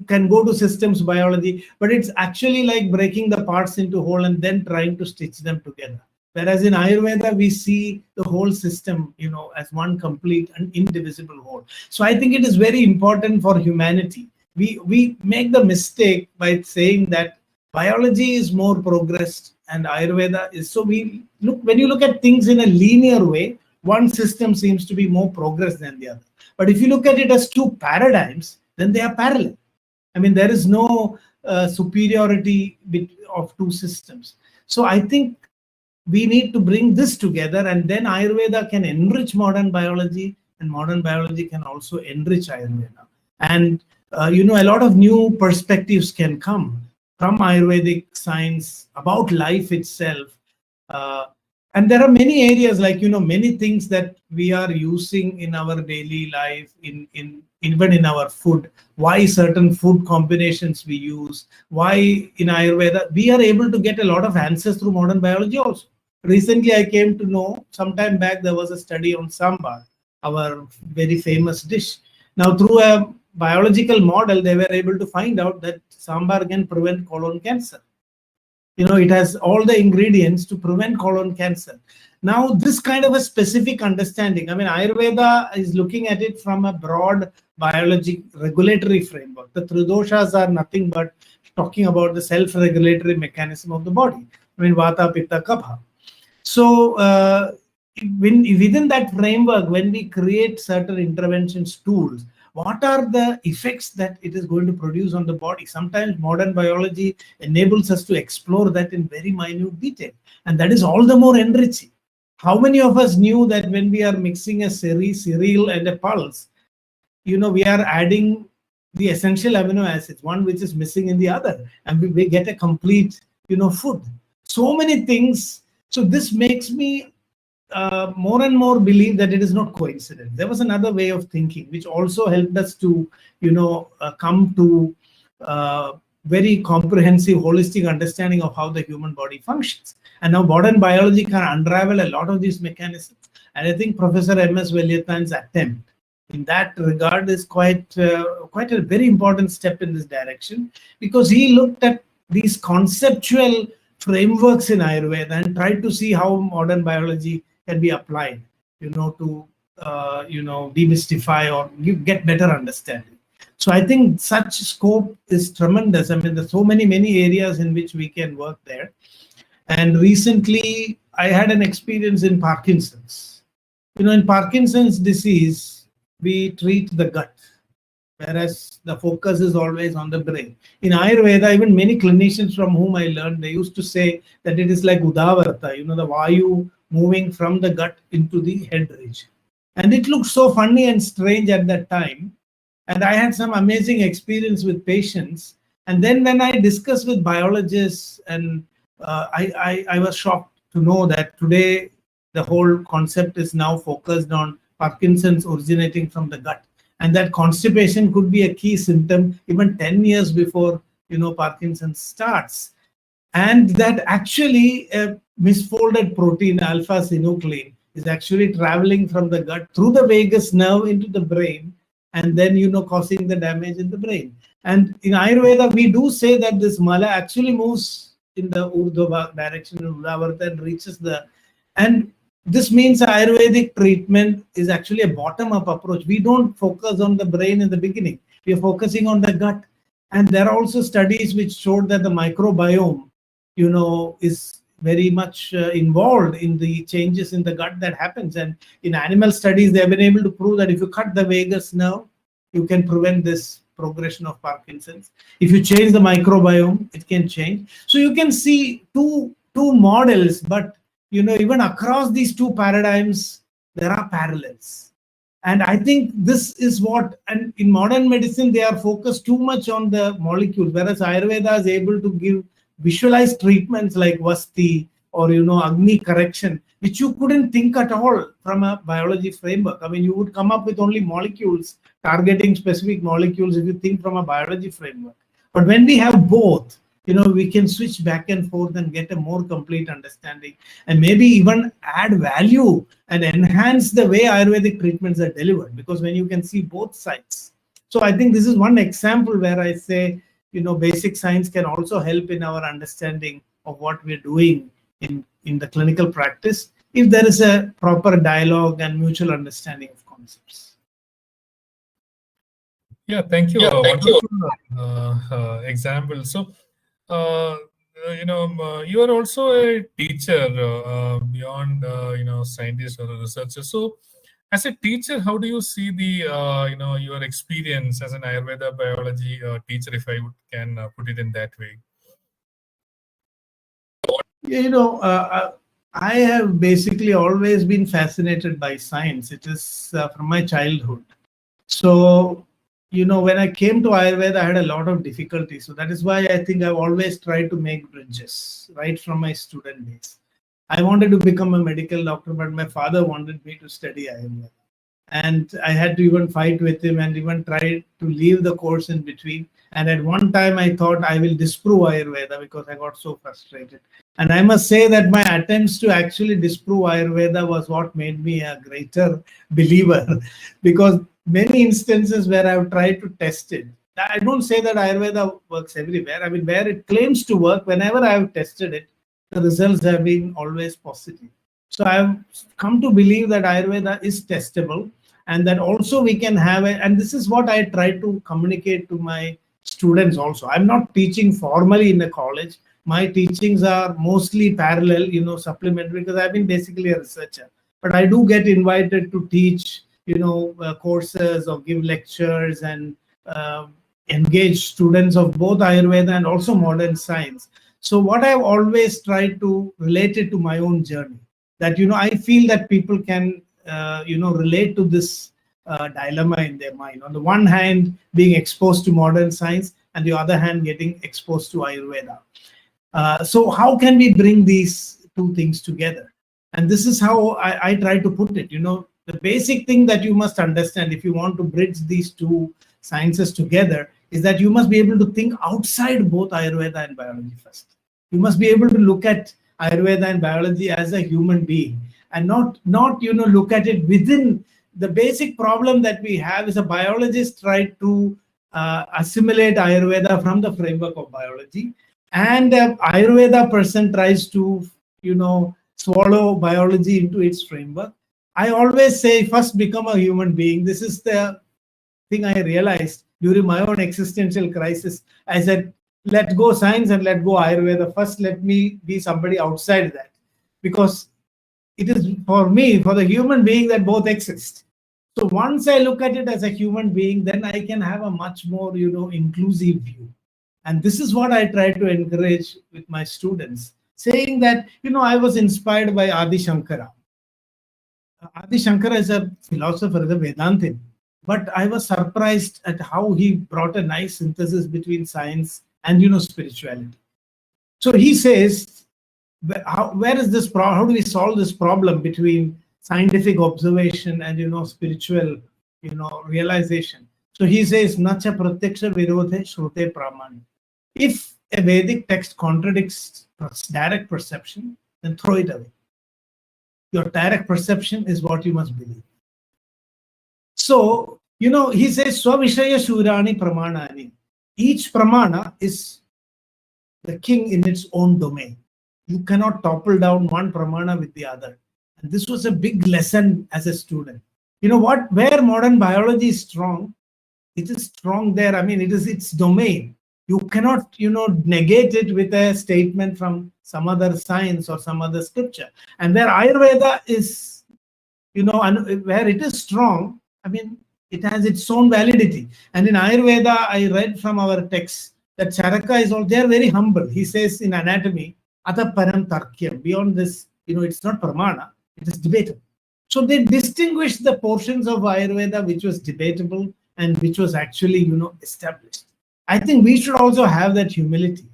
can go to systems biology, but it's actually like breaking the parts into whole and then trying to stitch them together. Whereas in Ayurveda, we see the whole system, as one complete and indivisible whole. So I think it is very important for humanity. We make the mistake by saying that biology is more progressed and Ayurveda is. So when you look at things in a linear way, one system seems to be more progressed than the other. But if you look at it as two paradigms, then they are parallel. I mean, there is no superiority of two systems. So I think we need to bring this together, and then Ayurveda can enrich modern biology, and modern biology can also enrich Ayurveda. And, a lot of new perspectives can come from Ayurvedic science about life itself. And there are many areas like, many things that we are using in our daily life, even in our food, why certain food combinations we use, why in Ayurveda, we are able to get a lot of answers through modern biology also. Recently, I came to know, sometime back, there was a study on sambar, our very famous dish. Now, through a biological model, they were able to find out that sambar can prevent colon cancer. It has all the ingredients to prevent colon cancer. Now, this kind of a specific understanding, I mean, Ayurveda is looking at it from a broad biology regulatory framework. The Tridoshas are nothing but talking about the self-regulatory mechanism of the body. I mean, Vata, Pitta, Kapha. So, within that framework, when we create certain interventions tools, what are the effects that it is going to produce on the body? Sometimes modern biology enables us to explore that in very minute detail. And that is all the more enriching. How many of us knew that when we are mixing a cereal and a pulse, we are adding the essential amino acids, one which is missing in the other, and we get a complete, food. So many things. So this makes me more and more believe that it is not coincidence. There was another way of thinking which also helped us to, come to very comprehensive, holistic understanding of how the human body functions. And now modern biology can unravel a lot of these mechanisms. And I think Professor M.S. Veliathan's attempt in that regard is quite a very important step in this direction, because he looked at these conceptual frameworks in Ayurveda and tried to see how modern biology can be applied, to demystify or get better understanding. So I think such scope is tremendous. I mean, there's so many areas in which we can work there. And recently, I had an experience in Parkinson's. In Parkinson's disease, we treat the gut, whereas the focus is always on the brain. In Ayurveda, even many clinicians from whom I learned, they used to say that it is like Udavarta, the Vayu moving from the gut into the head region. And it looked so funny and strange at that time. And I had some amazing experience with patients. And then when I discussed with biologists, and I was shocked to know that today the whole concept is now focused on Parkinson's originating from the gut. And that constipation could be a key symptom even 10 years before, Parkinson's starts. And that actually a misfolded protein, alpha-synuclein, is actually traveling from the gut through the vagus nerve into the brain, and then, causing the damage in the brain. And in Ayurveda, we do say that this mala actually moves in the Urdhva direction in Udavarta and reaches and this means Ayurvedic treatment is actually a bottom-up approach. We don't focus on the brain in the beginning. We are focusing on the gut. And there are also studies which showed that the microbiome, is very much involved in the changes in the gut that happens. And in animal studies, they have been able to prove that if you cut the vagus nerve, you can prevent this progression of Parkinson's. If you change the microbiome, it can change. So you can see two models, but even across these two paradigms, there are parallels. And I think this is and in modern medicine, they are focused too much on the molecules, whereas Ayurveda is able to visualize treatments like Vasti or, Agni correction, which you couldn't think at all from a biology framework. I mean, you would come up with only molecules, targeting specific molecules if you think from a biology framework. But when we have both, we can switch back and forth and get a more complete understanding, and maybe even add value and enhance the way Ayurvedic treatments are delivered, because when you can see both sides. So I think this is one example where I say, basic science can also help in our understanding of what we're doing in the clinical practice if there is a proper dialogue and mutual understanding of concepts. Yeah, thank you. Wonderful example. So, you are also a teacher beyond, scientist or a researcher. So, as a teacher, how do you see the, your experience as an Ayurveda biology teacher, if I can put it in that way? I have basically always been fascinated by science. It is from my childhood. So, when I came to Ayurveda, I had a lot of difficulties. So that is why I think I've always tried to make bridges right from my student days. I wanted to become a medical doctor, but my father wanted me to study Ayurveda. And I had to even fight with him and even try to leave the course in between. And at one time, I thought I will disprove Ayurveda because I got so frustrated. And I must say that my attempts to actually disprove Ayurveda was what made me a greater believer, because many instances where I've tried to test it. I don't say that Ayurveda works everywhere. I mean, where it claims to work, whenever I've tested it, the results have been always positive. So I've come to believe that Ayurveda is testable, and that also we can have it. And this is what I try to communicate to my students also. I'm not teaching formally in a college. My teachings are mostly parallel, supplementary, because I've been basically a researcher. But I do get invited to teach, courses or give lectures and engage students of both Ayurveda and also modern science. So what I've always tried to relate it to my own journey, that, I feel that people can, relate to this dilemma in their mind. On the one hand, being exposed to modern science, and the other hand, getting exposed to Ayurveda. So how can we bring these two things together? And this is how I try to put it. The basic thing that you must understand if you want to bridge these two sciences together is that you must be able to think outside both Ayurveda and biology first. You must be able to look at Ayurveda and biology as a human being, and not look at it within. The basic problem that we have is a biologist tried to assimilate Ayurveda from the framework of biology, and Ayurveda person tries to swallow biology into its framework. I always say first become a human being. This is the thing I realized during my own existential crisis. I said, let go science and let go Ayurveda. First, let me be somebody outside that, because it is for me, for the human being, that both exist. So once I look at it as a human being, then I can have a much more, inclusive view. And this is what I try to encourage with my students, saying that, I was inspired by Adi Shankara. Adi Shankara is a philosopher, is a Vedantin. But I was surprised at how he brought a nice synthesis between science and, spirituality. So he says, where is this problem? How do we solve this problem between scientific observation and, spiritual, realization? So he says, Nacha pratyaksha virodhe shrute pramani. If a Vedic text contradicts direct perception, then throw it away. Your direct perception is what you must believe. So, he says, Swavishaya Shurani Pramanani. Each Pramana is the king in its own domain. You cannot topple down one Pramana with the other. And this was a big lesson as a student. Where modern biology is strong, it is strong there. I mean, it is its domain. You cannot, negate it with a statement from some other science or some other scripture. And where Ayurveda is, and where it is strong, I mean, it has its own validity. And in Ayurveda, I read from our text that Charaka is all, they are very humble. He says in anatomy, Ata Param Tarkyam, beyond this, it's not Pramana, it is debatable. So they distinguished the portions of Ayurveda which was debatable and which was actually, established. I think we should also have that humility.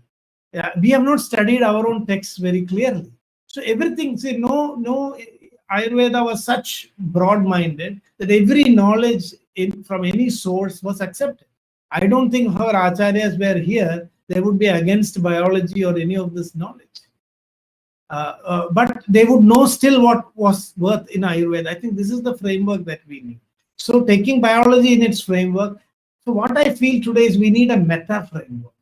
We have not studied our own texts very clearly. So everything, no, Ayurveda was such broad-minded that every knowledge from any source was accepted. I don't think if our acharyas were here, they would be against biology or any of this knowledge. But they would know still what was worth in Ayurveda. I think this is the framework that we need. So taking biology in its framework, So what I feel today is we need a meta framework.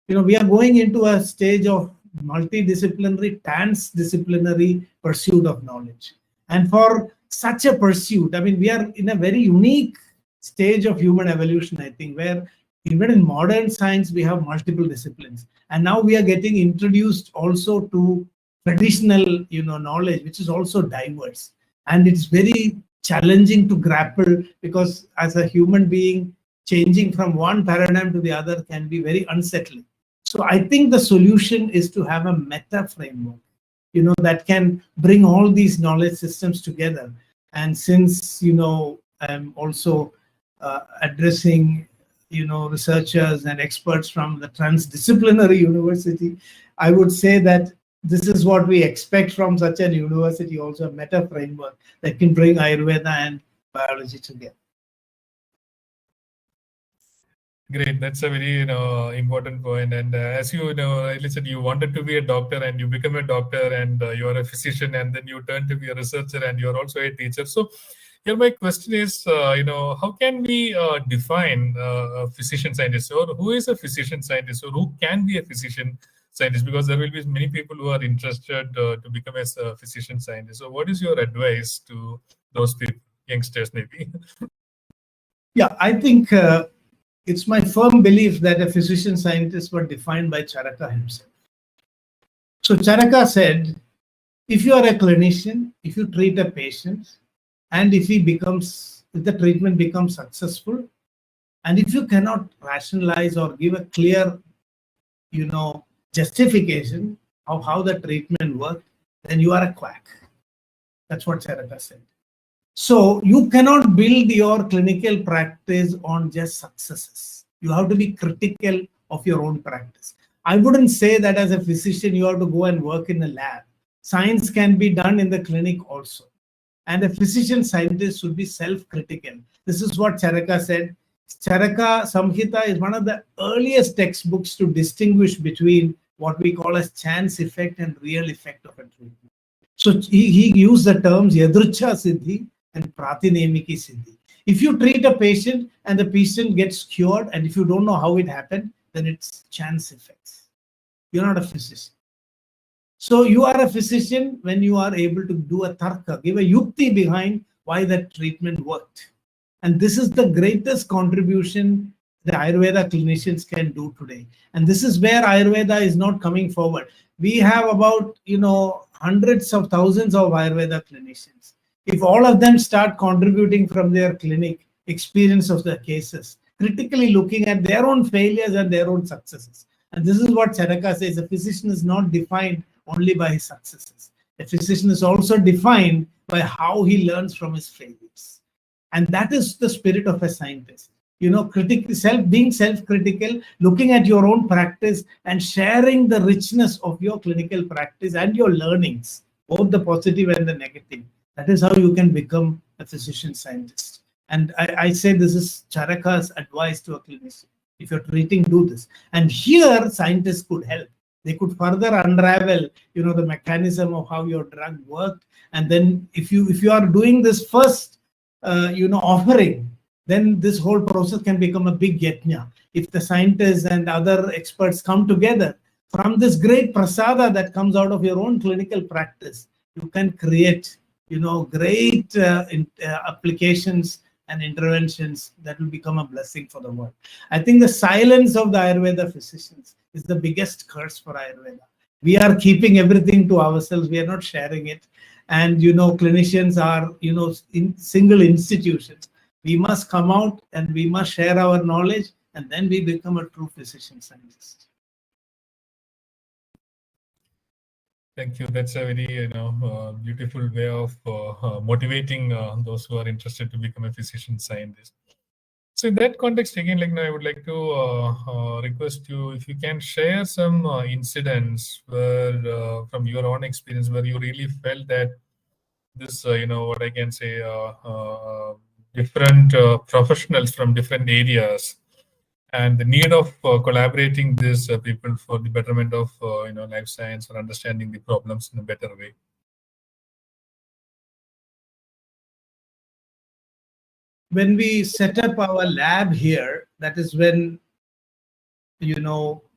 We are going into a stage of multidisciplinary, transdisciplinary pursuit of knowledge. And for such a pursuit, I mean, we are in a very unique stage of human evolution, I think, where even in modern science, we have multiple disciplines. And now we are getting introduced also to traditional, knowledge, which is also diverse. And it's very challenging to grapple, because as a human being, changing from one paradigm to the other can be very unsettling. So I think the solution is to have a meta framework, that can bring all these knowledge systems together. And since, I'm also addressing, researchers and experts from the transdisciplinary university, I would say that this is what we expect from such an university, also a meta framework that can bring Ayurveda and biology together. Great, that's a very important point. And as you know, I listened, you wanted to be a doctor and you become a doctor, and you are a physician, and then you turn to be a researcher, and you are also a teacher. So here my question is, how can we define a physician scientist, or who is a physician scientist, or who can be a physician scientist? Because there will be many people who are interested to become a physician scientist. So what is your advice to those people, youngsters maybe? Yeah, I think it's my firm belief that a physician scientist was defined by Charaka himself. So Charaka said, if you are a clinician, if you treat a patient, and if the treatment becomes successful, and if you cannot rationalize or give a clear, justification of how the treatment worked, then you are a quack. That's what Charaka said. So you cannot build your clinical practice on just successes. You have to be critical of your own practice. I wouldn't say that as a physician, you have to go and work in a lab. Science can be done in the clinic also. And a physician scientist should be self-critical. This is what Charaka said. Charaka Samhita is one of the earliest textbooks to distinguish between what we call as chance effect and real effect of a treatment. So he used the terms Yadrucha Siddhi and Pratinemiki Siddhi. If you treat a patient and the patient gets cured, and if you don't know how it happened, then it's chance effects. You're not a physician. So you are a physician when you are able to do a tarka, give a yukti behind why that treatment worked. And this is the greatest contribution the Ayurveda clinicians can do today. And this is where Ayurveda is not coming forward. We have about, hundreds of thousands of Ayurveda clinicians. If all of them start contributing from their clinic experience of the cases, critically looking at their own failures and their own successes. And this is what Charaka says, a physician is not defined only by his successes. A physician is also defined by how he learns from his failures. And that is the spirit of a scientist. Being self-critical, looking at your own practice and sharing the richness of your clinical practice and your learnings, both the positive and the negative. That is how you can become a physician scientist. And I say this is Charaka's advice to a clinician. If you're treating, do this. And here scientists could help. They could further unravel, the mechanism of how your drug worked. And then if you are doing this first, offering, then this whole process can become a big yajna. If the scientists and other experts come together from this great prasada that comes out of your own clinical practice, you can create, great applications and interventions that will become a blessing for the world. I think the silence of the Ayurveda physicians is the biggest curse for Ayurveda. We are keeping everything to ourselves. We are not sharing it. And, clinicians are, in single institutions. We must come out and we must share our knowledge, and then we become a true physician scientist. Thank you. That's a very beautiful way of motivating those who are interested to become a physician scientist. So in that context, again, I would like to request you if you can share some incidents where, from your own experience, where you really felt that this, what I can say, different professionals from different areas, and the need of collaborating these people for the betterment of life science or understanding the problems in a better way. Yeah, I think, when we set up our lab here, that is when,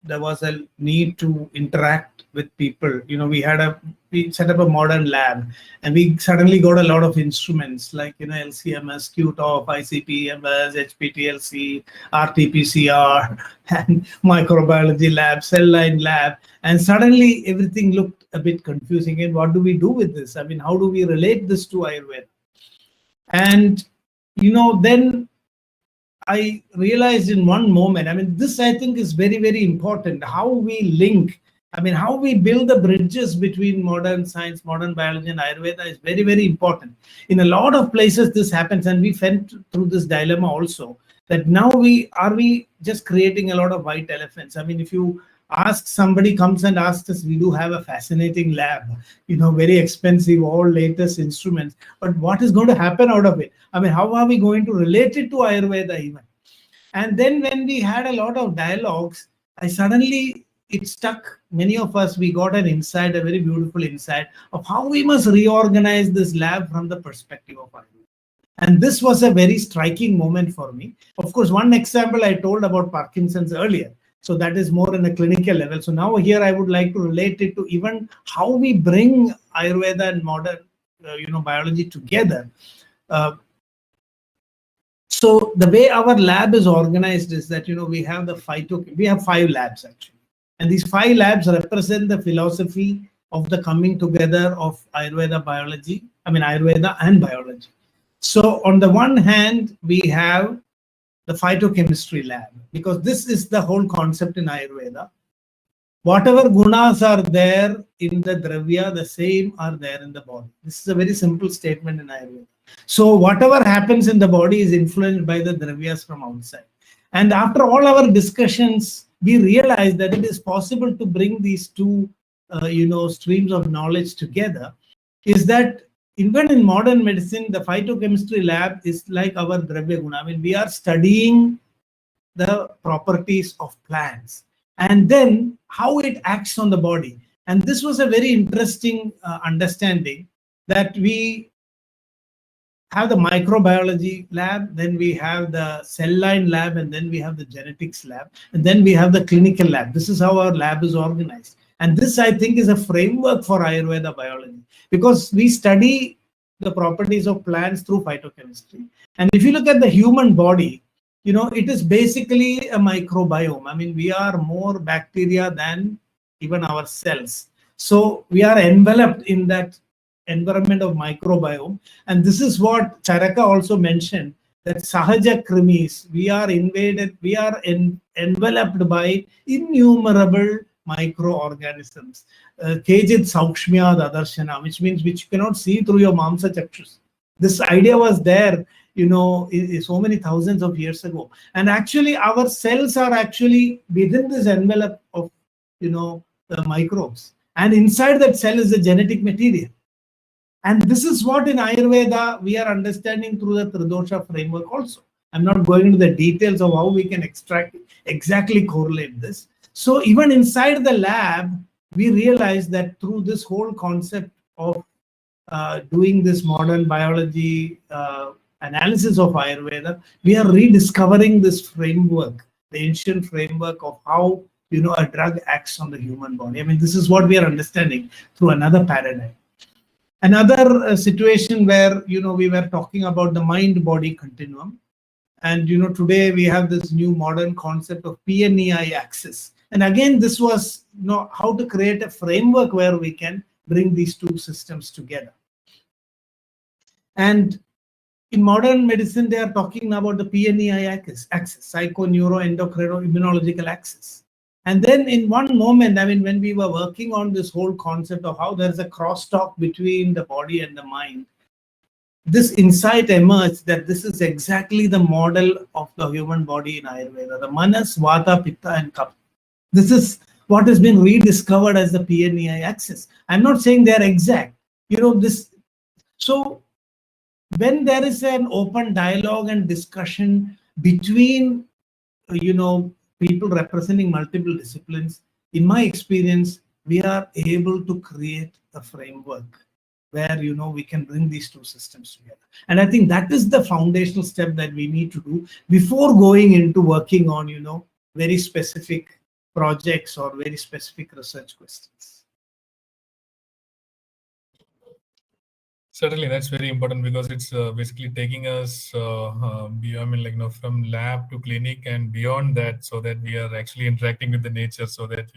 there was a need to interact with people. We set up a modern lab, and we suddenly got a lot of instruments like, LCMS, QTOF, ICP-MS, HPTLC, RT-PCR, and microbiology lab, cell line lab. And suddenly everything looked a bit confusing. And what do we do with this? I mean, how do we relate this to Ayurveda? And, then I realized in one moment, I mean, this I think is very, very important, how we link, I mean, how we build the bridges between modern science, modern biology, and Ayurveda is very, very important. In a lot of places this happens, and we went through this dilemma also, that now we just creating a lot of white elephants. I mean, if you ask, somebody comes and asks us, we do have a fascinating lab, very expensive, all latest instruments, but what is going to happen out of it? I mean, how are we going to relate it to Ayurveda even? And then when we had a lot of dialogues, it stuck. Many of us, we got an insight, a very beautiful insight of how we must reorganize this lab from the perspective of Ayurveda. And this was a very striking moment for me. Of course, one example I told about Parkinson's earlier. So that is more in a clinical level. So now here I would like to relate it to even how we bring Ayurveda and modern, biology together. So the way our lab is organized is that, we have we have 5 labs actually. And these 5 labs represent the philosophy of the coming together of Ayurveda and biology. So on the one hand, we have the phytochemistry lab, because this is the whole concept in Ayurveda. Whatever gunas are there in the dravya, the same are there in the body. This is a very simple statement in Ayurveda. So whatever happens in the body is influenced by the dravyas from outside. And after all our discussions, we realized that it is possible to bring these two, streams of knowledge together. Is that even in modern medicine, the phytochemistry lab is like our dravya guna. I mean, we are studying the properties of plants and then how it acts on the body. And this was a very interesting understanding, that we have the microbiology lab, then we have the cell line lab, and then we have the genetics lab, and then we have the clinical lab. This is how our lab is organized. And this, I think, is a framework for Ayurveda biology, because we study the properties of plants through phytochemistry. And if you look at the human body, it is basically a microbiome. I mean, we are more bacteria than even our cells. So we are enveloped in that environment of microbiome. And this is what Charaka also mentioned, that Sahaja Krimis, we are enveloped by innumerable microorganisms. Kejit Saukshmya Dadarshana, which means which you cannot see through your Mamsa Chakshus. This idea was there, so many thousands of years ago. And actually, our cells are actually within this envelope of, the microbes. And inside that cell is the genetic material. And this is what in Ayurveda we are understanding through the Tridosha framework also. I'm not going into the details of how we can exactly correlate this. So even inside the lab, we realize that through this whole concept of doing this modern biology analysis of Ayurveda, we are rediscovering this framework, the ancient framework of how, a drug acts on the human body. I mean, this is what we are understanding through another paradigm. Another situation where, we were talking about the mind-body continuum. And, today we have this new modern concept of PNEI axis. And again, this was, how to create a framework where we can bring these two systems together. And in modern medicine, they are talking about the PNEI axis, psycho-neuro-endocrino-immunological axis. And then in one moment, I mean, when we were working on this whole concept of how there's a crosstalk between the body and the mind, this insight emerged that this is exactly the model of the human body in Ayurveda, the Manas, Vata, Pitta, and Kapha. This is what has been rediscovered as the PNEI axis. I'm not saying they're exact, So when there is an open dialogue and discussion between, people representing multiple disciplines, in my experience, we are able to create a framework where we can bring these two systems together. And I think that is the foundational step that we need to do before going into working on very specific projects or very specific research questions. Certainly, that's very important because it's basically taking us beyond, from lab to clinic and beyond that, so that we are actually interacting with the nature, so that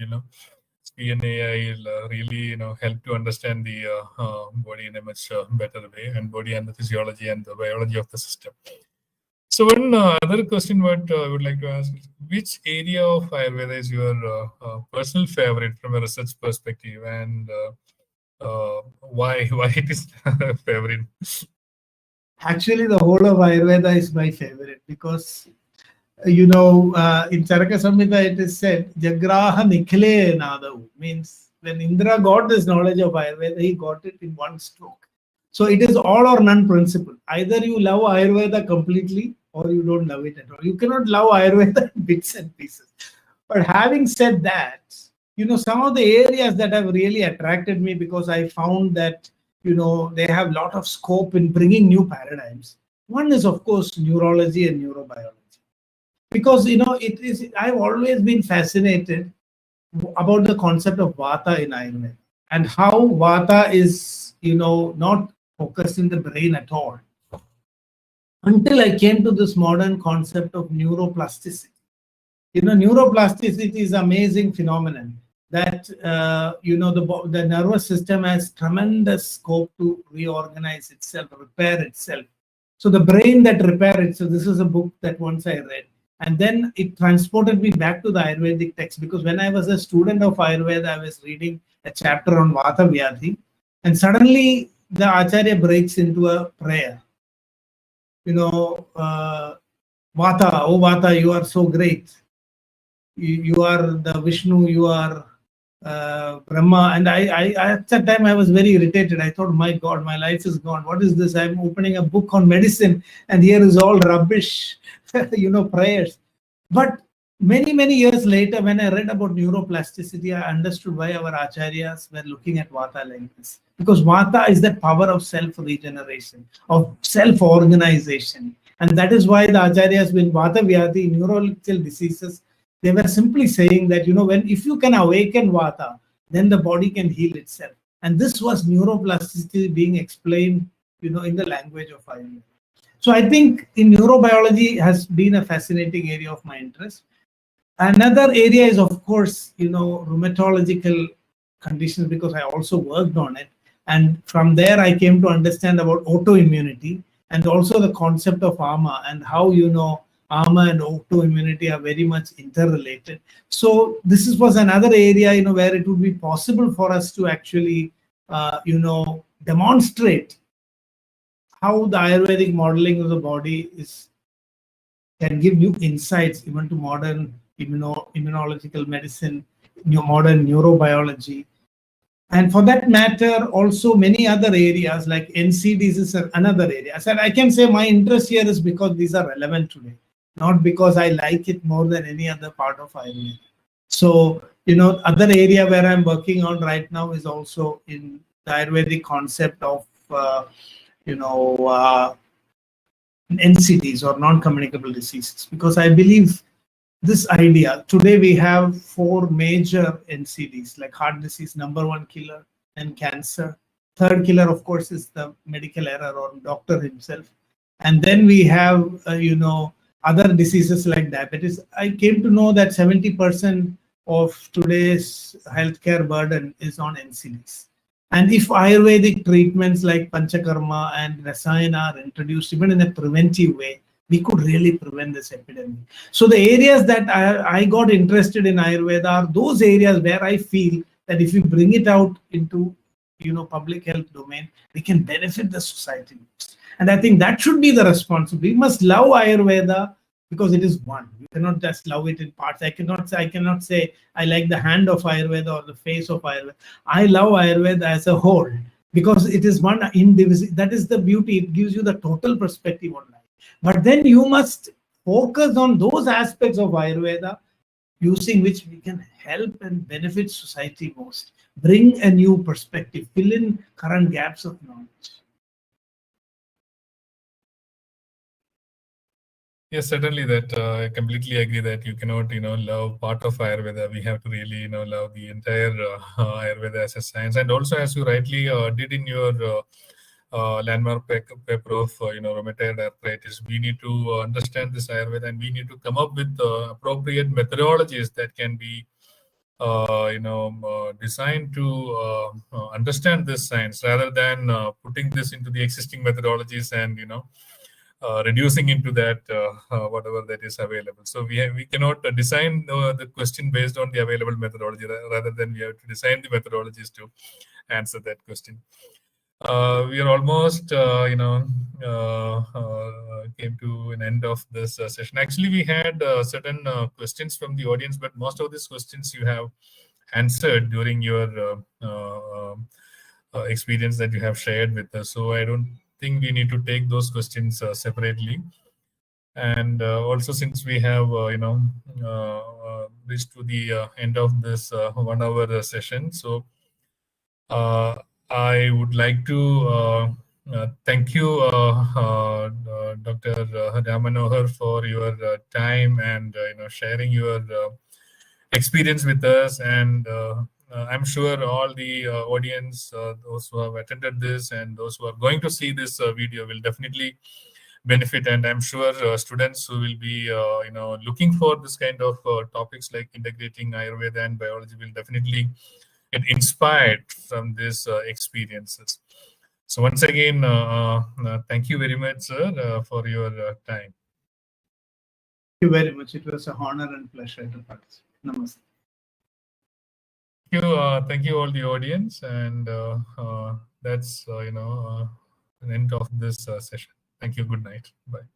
SPI and AI will really help to understand the body in a much better way, and body and the physiology and the biology of the system. So one other question what I would like to ask is, which area of Ayurveda is your personal favorite from a research perspective, and why it is favorite? Actually, the whole of Ayurveda is my favorite because in Charaka Samhita it is said, Jagraha Nikhile Nadavu, means when Indra got this knowledge of Ayurveda, he got it in one stroke. So it is all or none principle. Either you love Ayurveda completely or you don't love it at all. You cannot love Ayurveda in bits and pieces. But having said that, some of the areas that have really attracted me, because I found that, they have a lot of scope in bringing new paradigms. One is, of course, neurology and neurobiology. Because, I've always been fascinated about the concept of Vata in Ayurveda and how Vata is, not focused in the brain at all. Until I came to this modern concept of neuroplasticity. Neuroplasticity is an amazing phenomenon that, the nervous system has tremendous scope to reorganize itself, repair itself. So the brain that repairs it, so this is a book that once I read, and then it transported me back to the Ayurvedic text, because when I was a student of Ayurveda, I was reading a chapter on Vata Vyadhi, and suddenly the Acharya breaks into a prayer. Vata, oh Vata, you are so great. You are the Vishnu, you are Brahma. And I at that time I was very irritated. I thought, my God, my life is gone. What is this? I'm opening a book on medicine and here is all rubbish, prayers. But many years later, when I read about neuroplasticity, I understood why our acharyas were looking at Vata like this. Because Vata is that power of self-regeneration, of self-organization. And that is why the acharyas, with Vata Vyadhi, neurological diseases, they were simply saying that, if you can awaken Vata, then the body can heal itself. And this was neuroplasticity being explained, in the language of Ayurveda. So I think in neurobiology has been a fascinating area of my interest. Another area is, of course, rheumatological conditions, because I also worked on it. And from there, I came to understand about autoimmunity and also the concept of AMA and how, AMA and autoimmunity are very much interrelated. So this was another area, where it would be possible for us to actually, demonstrate how the Ayurvedic modeling of the body can give new insights even to modern immunological medicine, modern neurobiology. And for that matter, also many other areas like NCDs is another area. I can say my interest here is because these are relevant today, not because I like it more than any other part of Ayurveda. So, other area where I'm working on right now is also in the Ayurvedic concept of, NCDs or non-communicable diseases, because I believe this idea, today we have 4 major NCDs, like heart disease, number 1 killer, and cancer. Third killer, of course, is the medical error or doctor himself. And then we have, other diseases like diabetes. I came to know that 70% of today's healthcare burden is on NCDs. And if Ayurvedic treatments like Panchakarma and Rasayana are introduced even in a preventive way, we could really prevent this epidemic. So the areas that I got interested in Ayurveda are those areas where I feel that if we bring it out into, public health domain, we can benefit the society. And I think that should be the responsibility. We must love Ayurveda because it is one. You cannot just love it in parts. I cannot say I like the hand of Ayurveda or the face of Ayurveda. I love Ayurveda as a whole because it is one indivisible. That is the beauty. It gives you the total perspective on life. But then you must focus on those aspects of Ayurveda using which we can help and benefit society most, bring a new perspective, fill in current gaps of knowledge. Yes, certainly that I completely agree that you cannot, love part of Ayurveda. We have to really, love the entire Ayurveda as a science. And also, as you rightly did in your landmark paper of, rheumatoid arthritis, we need to understand this Ayurveda, and we need to come up with appropriate methodologies that can be, designed to understand this science, rather than putting this into the existing methodologies and, reducing into that whatever that is available. So we cannot design the question based on the available methodology, rather than we have to design the methodologies to answer that question. We are almost came to an end of this session. Actually, we had certain questions from the audience, but most of these questions you have answered during your experience that you have shared with us. So I don't think we need to take those questions separately. And also, since we have reached to the end of this 1 hour session, so I would like to thank you, Dr. Ram Manohar, for your time and sharing your experience with us. And I'm sure all the audience, those who have attended this and those who are going to see this video, will definitely benefit. And I'm sure students who will be looking for this kind of topics like integrating Ayurveda and biology will definitely get inspired from these experiences. So once again, thank you very much, sir, for your time. Thank you very much. It was an honor and pleasure to participate. Namaste. Thank you all the audience, and that's an end of this session. Thank you. Good night. Bye.